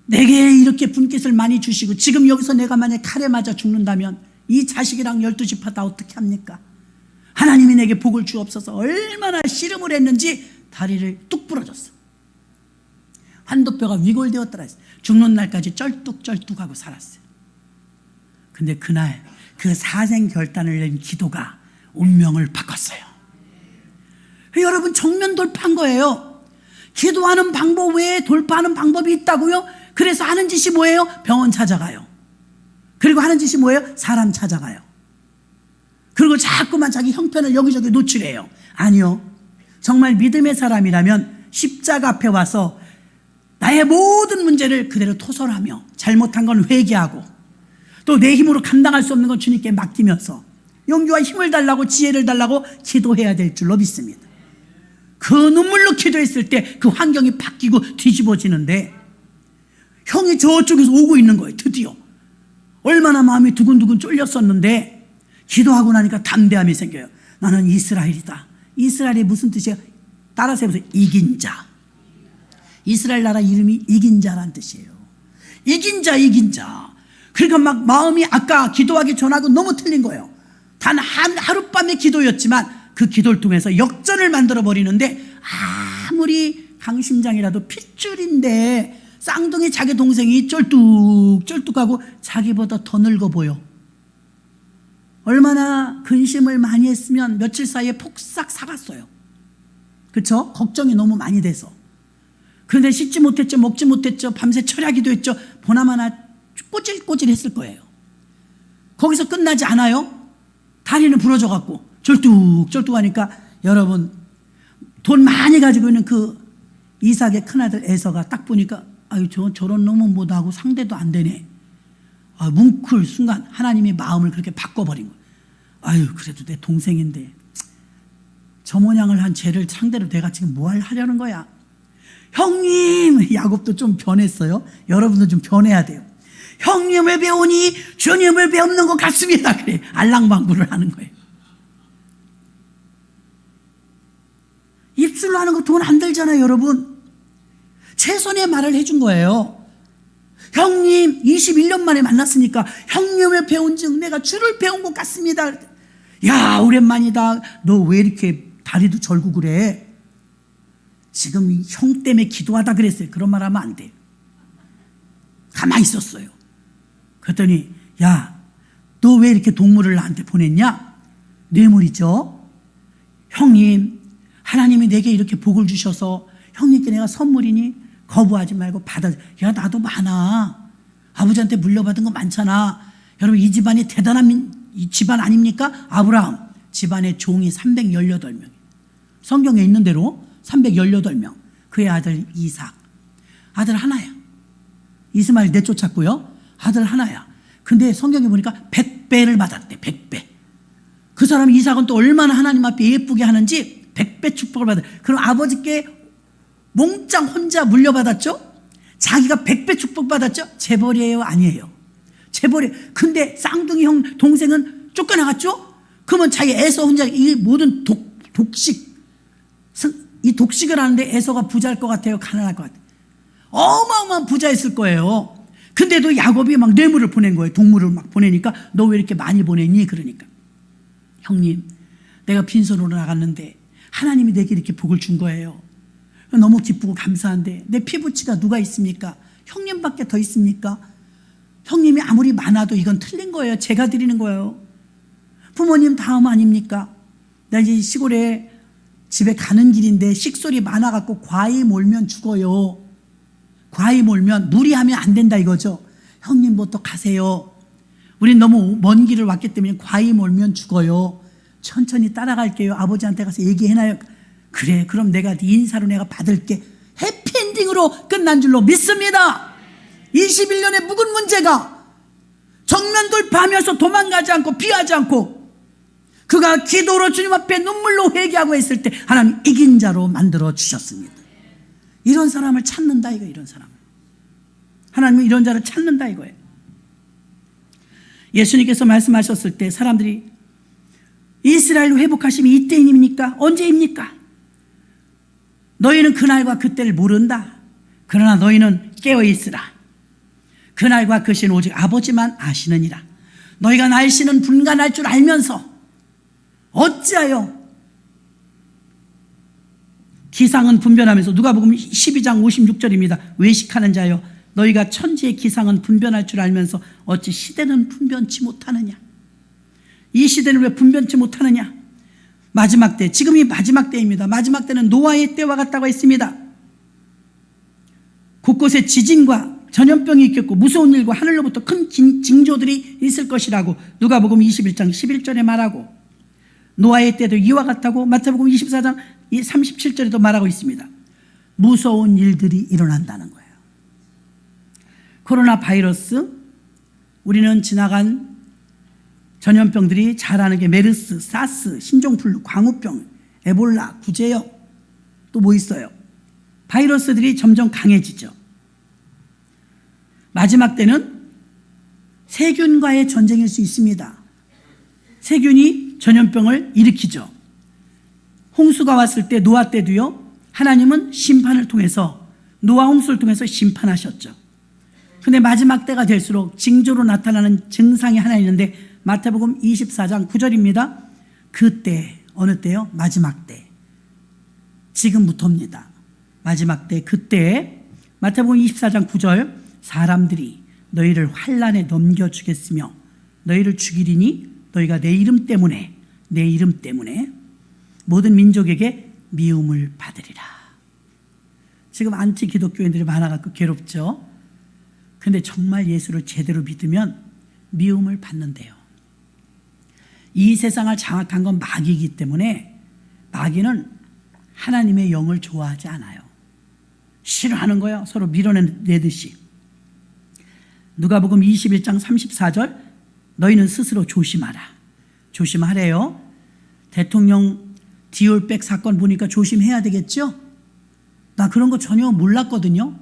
내게 이렇게 분깃을 많이 주시고 지금 여기서 내가 만약 칼에 맞아 죽는다면 이 자식이랑 12지파 다 어떻게 합니까? 하나님이 내게 복을 주옵소서. 얼마나 씨름을 했는지 다리를 뚝 부러졌어. 환도뼈가 위골되었더라. 죽는 날까지 쩔뚝쩔뚝하고 살았어요. 근데 그날 그 사생 결단을 낸 기도가 운명을 바꿨어요. 여러분, 정면 돌파한 거예요. 기도하는 방법 외에 돌파하는 방법이 있다고요? 그래서 하는 짓이 뭐예요? 병원 찾아가요. 그리고 하는 짓이 뭐예요? 사람 찾아가요. 그리고 자꾸만 자기 형편을 여기저기 노출해요. 아니요. 정말 믿음의 사람이라면 십자가 앞에 와서 나의 모든 문제를 그대로 토설하며 잘못한 건 회개하고 또 내 힘으로 감당할 수 없는 건 주님께 맡기면서 용기와 힘을 달라고 지혜를 달라고 기도해야 될 줄로 믿습니다. 그 눈물로 기도했을 때 그 환경이 바뀌고 뒤집어지는데 형이 저쪽에서 오고 있는 거예요. 드디어. 얼마나 마음이 두근두근 쫄렸었는데 기도하고 나니까 담대함이 생겨요. 나는 이스라엘이다. 이스라엘이 무슨 뜻이에요? 따라서 해보세요. 이긴 자. 이스라엘 나라 이름이 이긴 자란 뜻이에요. 이긴 자, 이긴 자. 그러니까 막 마음이 아까 기도하기 전하고 너무 틀린 거예요. 단 하룻밤의 기도였지만 그 기도를 통해서 역전을 만들어 버리는데 아무리 강심장이라도 핏줄인데 쌍둥이 자기 동생이 쩔뚝쩔뚝하고 자기보다 더 늙어 보여. 얼마나 근심을 많이 했으면 며칠 사이에 폭삭 사갔어요. 그렇죠? 걱정이 너무 많이 돼서. 그런데 씻지 못했죠, 먹지 못했죠, 밤새 철야기도 했죠. 보나마나 꼬질꼬질 했을 거예요. 거기서 끝나지 않아요. 다리는 부러져 갖고 절뚝절뚝 하니까 여러분, 돈 많이 가지고 있는 그 이삭의 큰아들 에서가 딱 보니까 아유, 저런 놈은 못하고 상대도 안 되네. 뭉클 순간 하나님의 마음을 그렇게 바꿔버린 거예요. 아유, 그래도 내 동생인데 저 모양을 한 쟤를 상대로 내가 지금 뭐 하려는 거야. 형님, 야곱도 좀 변했어요. 여러분도 좀 변해야 돼요. 형님을 배우니 주님을 배우는 것 같습니다. 그래, 알랑방구를 하는 거예요. 입술로 하는 거 돈 안 들잖아요, 여러분. 최선의 말을 해준 거예요. 형님, 21년 만에 만났으니까 형님을 배운 즉 내가 주를 배운 것 같습니다. 야, 오랜만이다. 너 왜 이렇게 다리도 절고 그래? 지금 형 때문에 기도하다 그랬어요. 그런 말 하면 안 돼요. 가만히 있었어요. 그랬더니 야, 너 왜 이렇게 동물을 나한테 보냈냐? 뇌물이죠. 형님, 하나님이 내게 이렇게 복을 주셔서 형님께 내가 선물이니 거부하지 말고 받아. 야, 나도 많아. 아버지한테 물려받은 거 많잖아. 여러분, 이 집안이 대단한 이 집안 아닙니까? 아브라함 집안의 종이 318명. 성경에 있는 대로 318명. 그의 아들 이삭. 아들 하나야. 이스마엘 내쫓았고요. 아들 하나야. 근데 성경에 보니까 100배를 받았대. 100배. 그 사람 이삭은 또 얼마나 하나님 앞에 예쁘게 하는지 100배 축복을 받아요. 그럼 아버지께 몽땅 혼자 물려받았죠? 자기가 100배 축복받았죠? 재벌이에요? 아니에요. 재벌이. 근데 쌍둥이 형 동생은 쫓겨나갔죠? 그러면 자기 에서 혼자 이 모든 독식, 이 독식을 하는데 에서가 부자일 것 같아요? 가난할 것 같아요? 어마어마한 부자였을 거예요. 근데도 야곱이 막 뇌물을 보낸 거예요. 동물을 막 보내니까 너 왜 이렇게 많이 보냈니? 그러니까 형님, 내가 빈손으로 나갔는데 하나님이 내게 이렇게 복을 준 거예요. 너무 기쁘고 감사한데 내 피부치가 누가 있습니까? 형님밖에 더 있습니까? 형님이 아무리 많아도 이건 틀린 거예요. 제가 드리는 거예요. 부모님 다음 아닙니까? 나 이제 시골에 집에 가는 길인데 식솔이 많아갖고 과일 몰면 죽어요. 과일 몰면 무리하면 안 된다 이거죠. 형님부터 가세요. 우린 너무 먼 길을 왔기 때문에 과일 몰면 죽어요. 천천히 따라갈게요. 아버지한테 가서 얘기해놔요. 그래, 그럼 내가 네 인사로 내가 받을게. 해피엔딩으로 끝난 줄로 믿습니다. 21년의 묵은 문제가 정면 돌파하면서 도망가지 않고 피하지 않고 그가 기도로 주님 앞에 눈물로 회개하고 했을 때 하나님 이긴 자로 만들어 주셨습니다. 이런 사람을 찾는다 이거. 이런 사람을 하나님은 이런 자를 찾는다 이거예요. 예수님께서 말씀하셨을 때 사람들이 이스라엘로 회복하심이 이때입니까? 언제입니까? 너희는 그날과 그때를 모른다. 그러나 너희는 깨어있으라. 그날과 그 시는 오직 아버지만 아시느니라. 너희가 날씨는 분간할 줄 알면서 어찌하여 기상은 분변하면서, 누가복음 12장 56절입니다. 외식하는 자여, 너희가 천지의 기상은 분변할 줄 알면서 어찌 시대는 분변치 못하느냐. 이 시대는 왜 분변치 못하느냐. 마지막 때, 지금이 마지막 때입니다. 마지막 때는 노아의 때와 같다고 했습니다. 곳곳에 지진과 전염병이 있겠고 무서운 일과 하늘로부터 큰 징조들이 있을 것이라고 누가복음 21장 11절에 말하고, 노아의 때도 이와 같다고 마태복음 24장 37절에도 말하고 있습니다. 무서운 일들이 일어난다는 거예요. 코로나 바이러스, 우리는 지나간 전염병들이 잘 아는 게 메르스, 사스, 신종플루, 광우병, 에볼라, 구제역, 또 뭐 있어요? 바이러스들이 점점 강해지죠. 마지막 때는 세균과의 전쟁일 수 있습니다. 세균이 전염병을 일으키죠. 홍수가 왔을 때, 노아 때도요, 하나님은 심판을 통해서, 노아 홍수를 통해서 심판하셨죠. 근데 마지막 때가 될수록 징조로 나타나는 증상이 하나 있는데, 마태복음 24장 9절입니다. 그때, 어느 때요? 마지막 때. 지금부터입니다. 마지막 때, 그때, 마태복음 24장 9절, 사람들이 너희를 환난에 넘겨주겠으며 너희를 죽이리니 너희가 내 이름 때문에 모든 민족에게 미움을 받으리라. 지금 안티 기독교인들이 많아갖고 괴롭죠. 근데 정말 예수를 제대로 믿으면 미움을 받는데요. 이 세상을 장악한 건 마귀이기 때문에 마귀는 하나님의 영을 좋아하지 않아요. 싫어하는 거예요. 서로 밀어내듯이. 누가복음 21장 34절, 너희는 스스로 조심하라. 조심하래요. 대통령 디올백 사건 보니까 조심해야 되겠죠? 나 그런 거 전혀 몰랐거든요.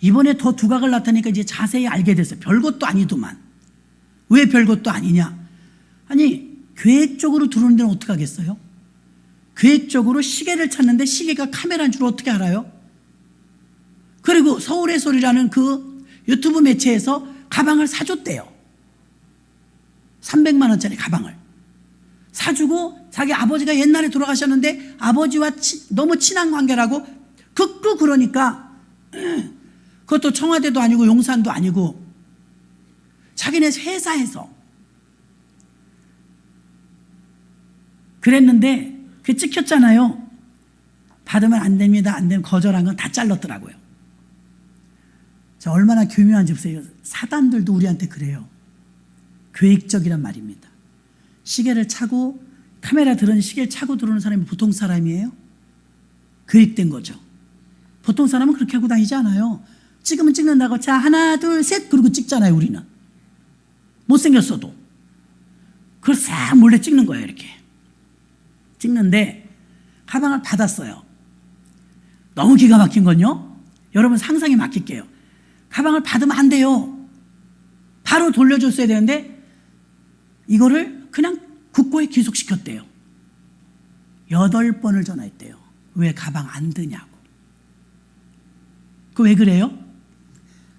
이번에 더 두각을 나타내니까 이제 자세히 알게 됐어요. 별것도 아니더만. 왜 별것도 아니냐? 아니, 계획적으로 들어오는 데는 어떻게 하겠어요? 계획적으로 시계를 찾는데 시계가 카메라인 줄 어떻게 알아요? 그리고 서울의 소리라는 그 유튜브 매체에서 가방을 사줬대요. 300만 원짜리 가방을 사주고, 자기 아버지가 옛날에 돌아가셨는데 아버지와 너무 친한 관계라고 극구 그러니까, 그것도 청와대도 아니고 용산도 아니고 자기네 회사에서 그랬는데 그게 찍혔잖아요. 받으면 안 됩니다. 안 되면 거절한 건 다 잘랐더라고요. 자, 얼마나 교묘한지 보세요. 사단들도 우리한테 그래요. 계획적이란 말입니다. 시계를 차고, 카메라 들은 시계를 차고 들어오는 사람이 보통 사람이에요? 계획된 거죠. 보통 사람은 그렇게 하고 다니지 않아요. 찍으면 찍는다고, 자, 하나, 둘, 셋, 그러고 찍잖아요, 우리는. 못생겼어도. 그걸 싹 몰래 찍는 거예요, 이렇게. 찍는데, 가방을 받았어요. 너무 기가 막힌 건요, 여러분 상상에 맡길게요. 가방을 받으면 안 돼요. 바로 돌려줬어야 되는데 이거를 그냥 국고에 귀속시켰대요. 8번을 전화했대요. 왜 가방 안 드냐고. 그 왜 그래요?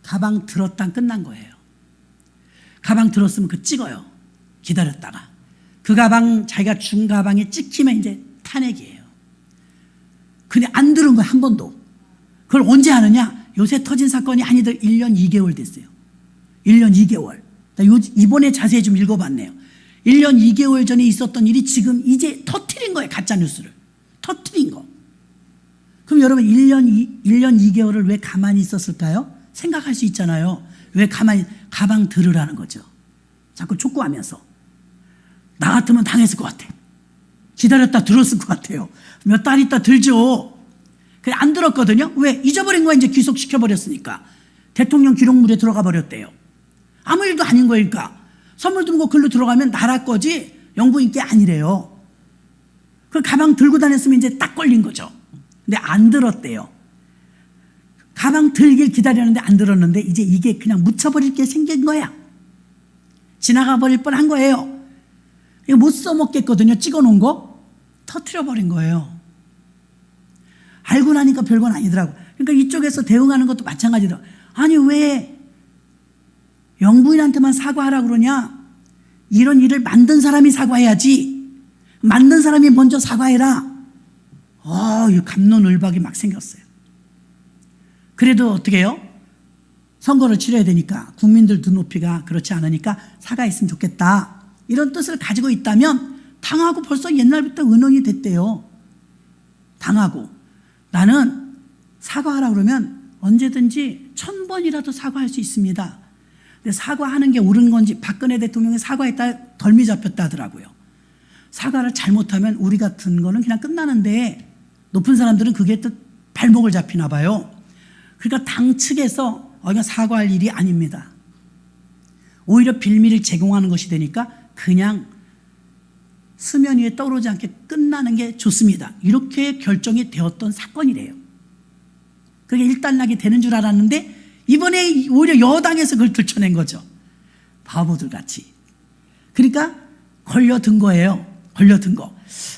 가방 들었다 끝난 거예요. 가방 들었으면 그 찍어요. 기다렸다가 그 가방, 자기가 준 가방에 찍히면 이제 탄핵이에요. 근데 안 들은 거야, 한 번도. 그걸 언제 하느냐? 요새 터진 사건이 아니들 1년 2개월 됐어요. 1년 2개월. 이번에 자세히 좀 읽어봤네요. 1년 2개월 전에 있었던 일이 지금 이제 터트린 거예요. 가짜뉴스를. 터트린 거. 그럼 여러분 1년 2개월을 왜 가만히 있었을까요? 생각할 수 있잖아요. 왜 가방 들으라는 거죠. 자꾸 촉구하면서. 나 같으면 당했을 것 같아. 기다렸다 들었을 것 같아요. 몇 달 있다 들죠. 그래, 안 들었거든요. 왜? 잊어버린 거야. 이제 귀속시켜버렸으니까. 대통령 기록물에 들어가 버렸대요. 아무 일도 아닌 거니까. 선물 들고 글로 들어가면 나라 거지 영부인 게 아니래요. 그 가방 들고 다녔으면 이제 딱 걸린 거죠. 근데 안 들었대요. 가방 들길 기다렸는데 안 들었는데 이제 이게 그냥 묻혀버릴 게 생긴 거야. 지나가 버릴 뻔한 거예요. 이거 못 써먹겠거든요. 찍어놓은 거 터트려버린 거예요. 알고 나니까 별건 아니더라고. 그러니까 이쪽에서 대응하는 것도 마찬가지더라고. 아니 왜 영부인한테만 사과하라 그러냐. 이런 일을 만든 사람이 사과해야지. 만든 사람이 먼저 사과해라. 이 갑론을박이 막 생겼어요. 그래도 어떻게 해요? 선거를 치러야 되니까 국민들 눈높이가 그렇지 않으니까 사과했으면 좋겠다. 이런 뜻을 가지고 있다면 당하고 벌써 옛날부터 의논이 됐대요. 당하고 나는 사과하라 그러면 언제든지 1000번이라도 사과할 수 있습니다. 근데 사과하는 게 옳은 건지 박근혜 대통령이 사과했다 덜미 잡혔다 하더라고요. 사과를 잘못하면 우리 같은 거는 그냥 끝나는데 높은 사람들은 그게 또 발목을 잡히나 봐요. 그러니까 당 측에서 이건 사과할 일이 아닙니다. 오히려 빌미를 제공하는 것이 되니까 그냥 수면 위에 떠오르지 않게 끝나는 게 좋습니다. 이렇게 결정이 되었던 사건이래요. 그게 일단락이 되는 줄 알았는데 이번에 오히려 여당에서 그걸 들춰낸 거죠. 바보들 같이. 그러니까 걸려든 거예요. 걸려든 거.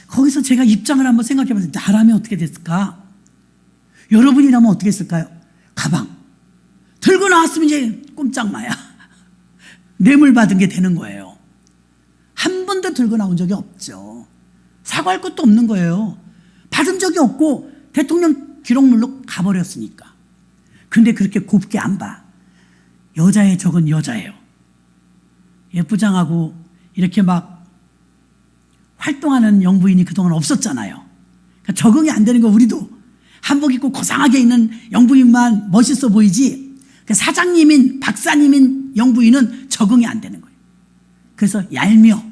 거기서 제가 입장을 한번 생각해 봤어요. 나라면 어떻게 됐을까? 여러분이라면 어떻게 했을까요? 가방 들고 나왔으면 이제 꼼짝마야. 뇌물 받은 게 되는 거예요. 한 번도 들고 나온 적이 없죠. 사과할 것도 없는 거예요. 받은 적이 없고 대통령 기록물로 가버렸으니까. 근데 그렇게 곱게 안 봐. 여자의 적은 여자예요. 예쁘장하고 이렇게 막 활동하는 영부인이 그동안 없었잖아요. 그러니까 적응이 안 되는 거. 우리도 한복 입고 고상하게 있는 영부인만 멋있어 보이지 그러니까 사장님인 박사님인 영부인은 적응이 안 되는 거예요. 그래서 얄미워.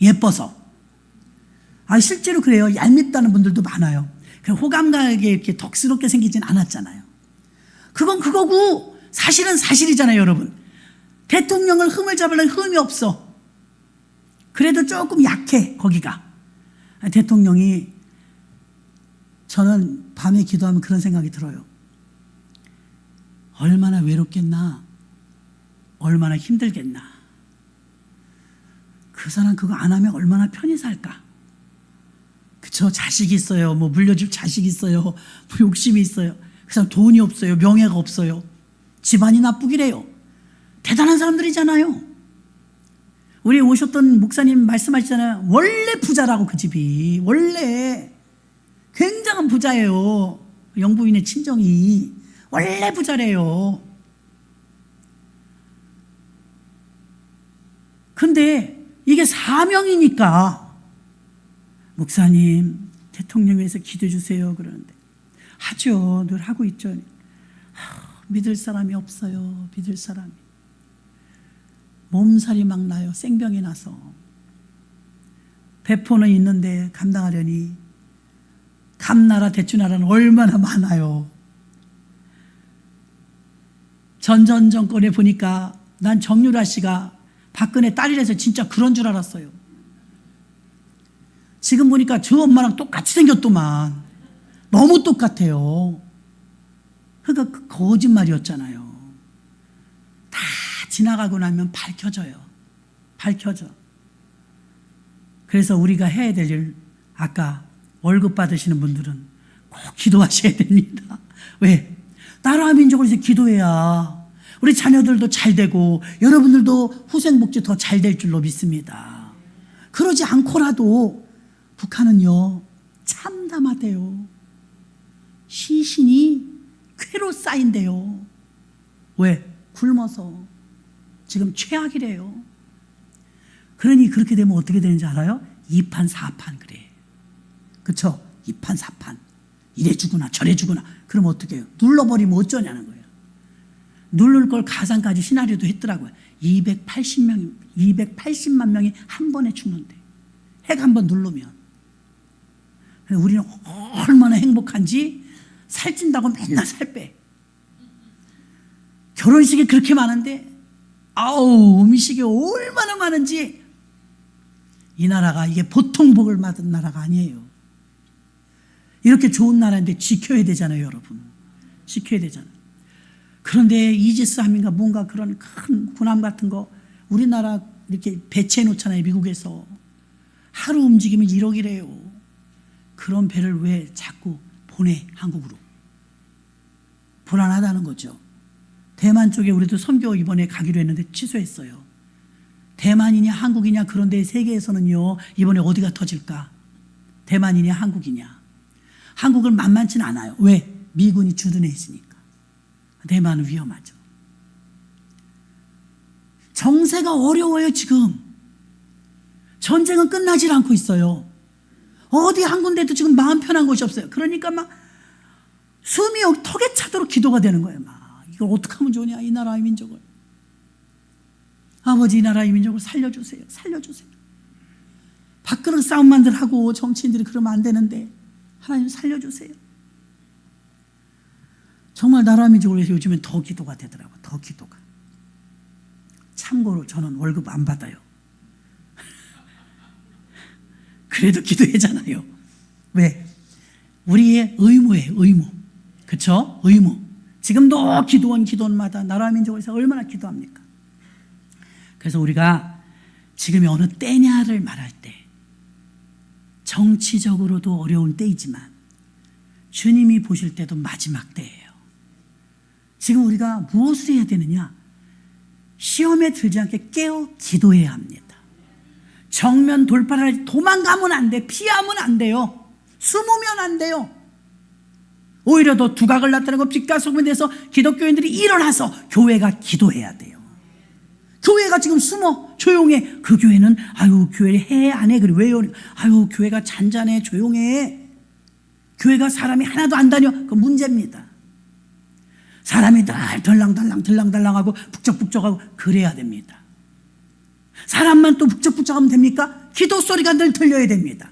예뻐서. 실제로 그래요. 얄밉다는 분들도 많아요. 호감가게 이렇게 덕스럽게 생기진 않았잖아요. 그건 그거고 사실은 사실이잖아요, 여러분. 대통령을 흠을 잡으려는 흠이 없어. 그래도 조금 약해, 거기가. 대통령이 저는 밤에 기도하면 그런 생각이 들어요. 얼마나 외롭겠나, 얼마나 힘들겠나. 그 사람 그거 안 하면 얼마나 편히 살까. 그쵸? 자식이 있어요. 뭐 물려줄 자식이 있어요. 뭐 욕심이 있어요. 그 사람 돈이 없어요. 명예가 없어요. 집안이 나쁘기래요. 대단한 사람들이잖아요. 우리 오셨던 목사님 말씀하시잖아요. 원래 부자라고 그 집이. 원래 굉장한 부자예요. 영부인의 친정이. 원래 부자래요. 근데 이게 사명이니까 목사님 대통령 위해서 기도해 주세요 그러는데 하죠. 늘 하고 있죠. 믿을 사람이 없어요. 믿을 사람이. 몸살이 막 나요. 생병이 나서. 배포는 있는데 감당하려니 감나라 대추나라는 얼마나 많아요. 전 정권에 보니까 난 정유라 씨가 박근혜 딸이라서 진짜 그런 줄 알았어요. 지금 보니까 저 엄마랑 똑같이 생겼더만. 너무 똑같아요. 그러니까 그 거짓말이었잖아요. 다 지나가고 나면 밝혀져요. 밝혀져. 그래서 우리가 해야 될 일, 아까 월급 받으시는 분들은 꼭 기도하셔야 됩니다. 왜? 나라 민족을 위해서 기도해야 우리 자녀들도 잘 되고 여러분들도 후생복지 더 잘 될 줄로 믿습니다. 그러지 않고라도 북한은요 참담하대요. 시신이 쾌로 쌓인대요. 왜? 굶어서. 지금 최악이래요. 그러니 그렇게 되면 어떻게 되는지 알아요? 2판 4판 그래. 그쵸? 2판 4판. 이래 주구나 저래 주구나. 그럼 어떻게 해요? 눌러버리면 어쩌냐는 거예요. 누를 걸 가상까지 시나리오도 했더라고요. 280만 명이 한 번에 죽는데. 핵 한 번 누르면. 우리는 얼마나 행복한지 살찐다고 맨날 살 빼. 결혼식이 그렇게 많은데 음식이 얼마나 많은지. 이 나라가 이게 보통 복을 받은 나라가 아니에요. 이렇게 좋은 나라인데 지켜야 되잖아요, 여러분. 지켜야 되잖아요. 그런데 이지스 함인가 뭔가 그런 큰 군함 같은 거 우리나라 이렇게 배치해 놓잖아요. 미국에서 하루 움직이면 1억이래요. 그런 배를 왜 자꾸 보내 한국으로? 불안하다는 거죠. 대만 쪽에 우리도 선교 이번에 가기로 했는데 취소했어요. 대만이냐 한국이냐. 그런데 세계에서는요 이번에 어디가 터질까? 대만이냐 한국이냐. 한국은 만만치는 않아요. 왜? 미군이 주둔해 있으니까. 대만은 위험하죠. 정세가 어려워요. 지금 전쟁은 끝나질 않고 있어요. 어디 한 군데도 지금 마음 편한 곳이 없어요. 그러니까 막 숨이 턱에 차도록 기도가 되는 거예요. 막 이걸 어떻게 하면 좋으냐. 이 나라의 민족을, 아버지 이 나라의 민족을 살려주세요. 살려주세요. 밥그릇 싸움만들 하고 정치인들이 그러면 안 되는데 하나님 살려주세요. 정말 나라 민족을 위해서 요즘엔 더 기도가 되더라고요. 더 기도가. 참고로 저는 월급 안 받아요. 그래도 기도하잖아요. 왜? 우리의 의무예요. 의무. 그렇죠? 의무. 지금도 기도원마다 나라 민족을 위해서 얼마나 기도합니까? 그래서 우리가 지금이 어느 때냐를 말할 때 정치적으로도 어려운 때이지만 주님이 보실 때도 마지막 때예요. 지금 우리가 무엇을 해야 되느냐? 시험에 들지 않게 깨어 기도해야 합니다. 정면 돌파를 도망가면 안 돼. 피하면 안 돼요. 숨으면 안 돼요. 오히려 더 두각을 나타내고 빛과 소금이 돼서 기독교인들이 일어나서 교회가 기도해야 돼요. 교회가 지금 숨어 조용해. 그 교회는 아유 교회 해 안 해. 그래 왜요? 아유 교회가 잔잔해 조용해. 교회가 사람이 하나도 안 다녀. 그 문제입니다. 사람이 늘 들랑달랑하고 북적북적하고 그래야 됩니다. 사람만 또 북적북적하면 됩니까? 기도 소리가 늘 들려야 됩니다.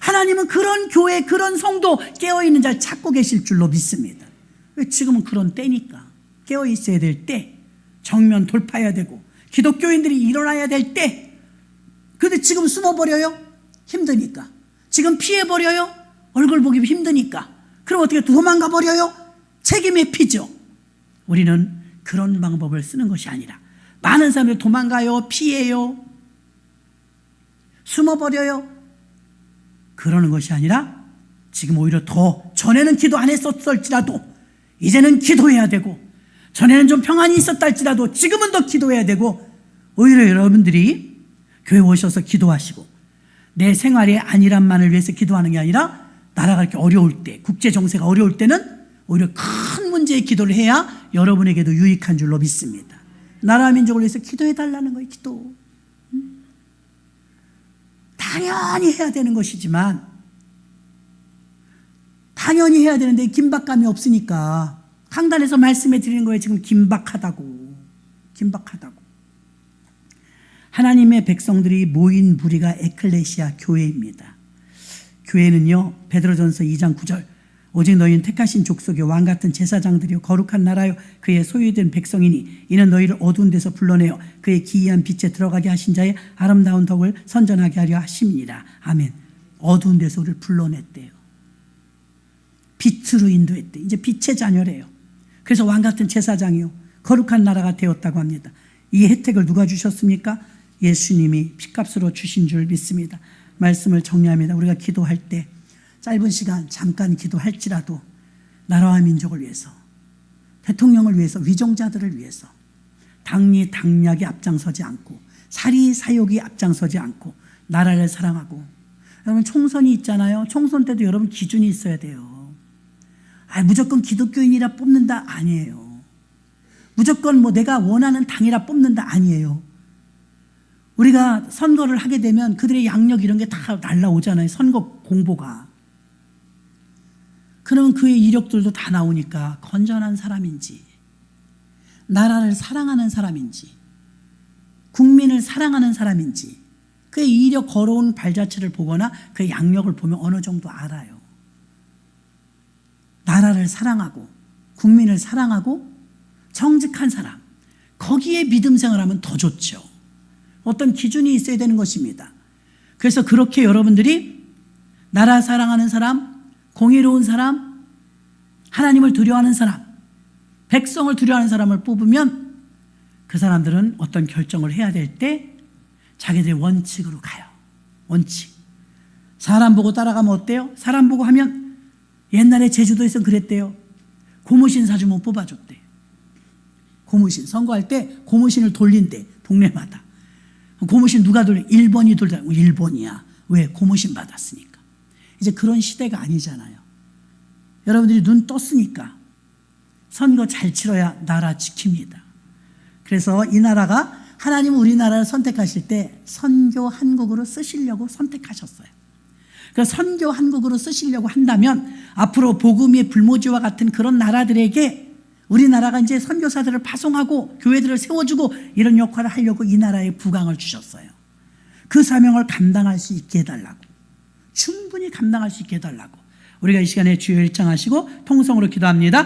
하나님은 그런 교회, 그런 성도 깨어있는 자를 찾고 계실 줄로 믿습니다. 왜? 지금은 그런 때니까. 깨어있어야 될 때, 정면 돌파해야 되고 기독교인들이 일어나야 될 때. 그런데 지금 숨어버려요? 힘드니까. 지금 피해버려요? 얼굴 보기 힘드니까. 그럼 어떻게 도망가 버려요? 책임의 피죠. 우리는 그런 방법을 쓰는 것이 아니라 많은 사람들이 도망가요, 피해요, 숨어버려요. 그러는 것이 아니라 지금 오히려 더 전에는 기도 안 했었을지라도 이제는 기도해야 되고 전에는 좀 평안이 있었다 할지라도 지금은 더 기도해야 되고 오히려 여러분들이 교회 오셔서 기도하시고 내 생활의 안일함만을 위해서 기도하는 게 아니라 나라가 이렇게 어려울 때, 국제 정세가 어려울 때는 오히려 큰 문제의 기도를 해야 여러분에게도 유익한 줄로 믿습니다. 나라 민족을 위해서 기도해달라는 거예요. 기도. 당연히 해야 되는 것이지만 당연히 해야 되는데 긴박감이 없으니까 강단에서 말씀해 드리는 거예요. 지금 긴박하다고. 하나님의 백성들이 모인 무리가 에클레시아 교회입니다. 교회는요 베드로전서 2장 9절 오직 너희는 택하신 족속의 왕같은 제사장들이요 거룩한 나라요 그의 소유된 백성이니 이는 너희를 어두운 데서 불러내어 그의 기이한 빛에 들어가게 하신 자의 아름다운 덕을 선전하게 하려 하심이니라. 아멘. 어두운 데서 우리를 불러냈대요. 빛으로 인도했대. 이제 빛의 자녀래요. 그래서 왕같은 제사장이요 거룩한 나라가 되었다고 합니다. 이 혜택을 누가 주셨습니까? 예수님이 핏값으로 주신 줄 믿습니다. 말씀을 정리합니다. 우리가 기도할 때 짧은 시간 잠깐 기도할지라도 나라와 민족을 위해서, 대통령을 위해서, 위정자들을 위해서 당리 당략이 앞장서지 않고 사리사욕이 앞장서지 않고 나라를 사랑하고. 여러분 총선이 있잖아요. 총선 때도 여러분 기준이 있어야 돼요. 무조건 기독교인이라 뽑는다 아니에요. 무조건 내가 원하는 당이라 뽑는다 아니에요. 우리가 선거를 하게 되면 그들의 양력 이런 게 다 날라오잖아요. 선거 공보가. 그러면 그의 이력들도 다 나오니까 건전한 사람인지, 나라를 사랑하는 사람인지, 국민을 사랑하는 사람인지 그의 이력 걸어온 발자취를 보거나 그의 양력을 보면 어느 정도 알아요. 나라를 사랑하고 국민을 사랑하고 정직한 사람, 거기에 믿음 생활하면 더 좋죠. 어떤 기준이 있어야 되는 것입니다. 그래서 그렇게 여러분들이 나라 사랑하는 사람, 공의로운 사람, 하나님을 두려워하는 사람, 백성을 두려워하는 사람을 뽑으면 그 사람들은 어떤 결정을 해야 될 때 자기들의 원칙으로 가요. 원칙. 사람 보고 따라가면 어때요? 사람 보고 하면 옛날에 제주도에서 그랬대요. 고무신 사주면 뽑아줬대. 고무신. 선거할 때 고무신을 돌린대. 동네마다. 고무신 누가 돌려? 1번이 돌려. 1번이야. 왜? 고무신 받았으니까. 이제 그런 시대가 아니잖아요. 여러분들이 눈 떴으니까 선거 잘 치러야 나라 지킵니다. 그래서 이 나라가 하나님은 우리나라를 선택하실 때 선교 한국으로 쓰시려고 선택하셨어요. 그래서 선교 한국으로 쓰시려고 한다면 앞으로 복음의 불모지와 같은 그런 나라들에게 우리나라가 이제 선교사들을 파송하고 교회들을 세워주고 이런 역할을 하려고 이 나라에 부강을 주셨어요. 그 사명을 감당할 수 있게 해달라고, 충분히 감당할 수 있게 해달라고 우리가 이 시간에 주여 일창하시고 통성으로 기도합니다.